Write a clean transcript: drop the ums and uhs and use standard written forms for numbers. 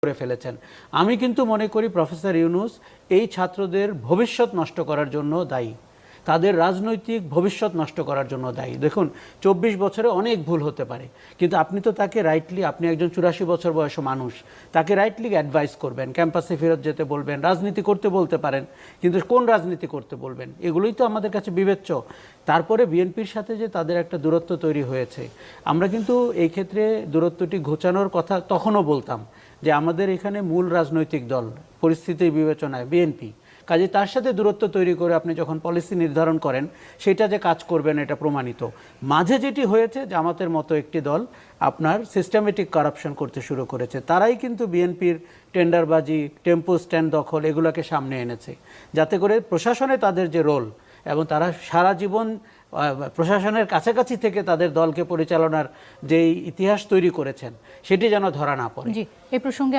করে ফেলেছেন। আমি কিন্তু মনে করি প্রফেসর ইউনূস এই ছাত্রদের ভবিষ্যৎ নষ্ট করার জন্য দায়ী, তাদের রাজনৈতিক ভবিষ্যৎ নষ্ট করার জন্য দায়ী। দেখুন 24 বছরে অনেক ভুল হতে পারে, কিন্তু আপনি তো তাকে রাইটলি, আপনি একজন 84 বছর বয়সী মানুষ, তাকে রাইটলি অ্যাডভাইস করবেন, ক্যাম্পাসে ফেরত যেতে বলবেন, রাজনীতি করতে বলতে পারেন, কিন্তু কোন রাজনীতি করতে বলবেন, এগুলোই তো আমাদের কাছে বিবেচ্য। তারপরে বিএনপির সাথে যে তাদের একটা দূরত্ব তৈরি হয়েছে, আমরা কিন্তু এই ক্ষেত্রে দূরত্বটি ঘোচানোর কথা তখনও বলতাম যে আমাদের এখানে মূল রাজনৈতিক দল পরিস্থিতির বিবেচনায় বিএনপি, কাজে তার সাথে দূরত্ব তৈরি করে আপনি যখন পলিসি নির্ধারণ করেন সেটা যে কাজ করবেন এটা প্রমাণিত। মাঝে যেটি হয়েছে, জামাতের মতো একটি দল আপনার সিস্টেমেটিক কারাপশন করতে শুরু করেছে, তারাই কিন্তু বিএনপির টেন্ডারবাজি, টেম্পো স্ট্যান্ড দখল এগুলোকে সামনে এনেছে, যাতে করে প্রশাসনে তাদের যে রোল, এবং তারা সারা জীবন প্রশাসনের কাছাকাছি থেকে তাদের দলকে পরিচালনার যেই ইতিহাস তৈরি করেছেন সেটি যেন ধরা না পড়ে। জি, এই প্রসঙ্গে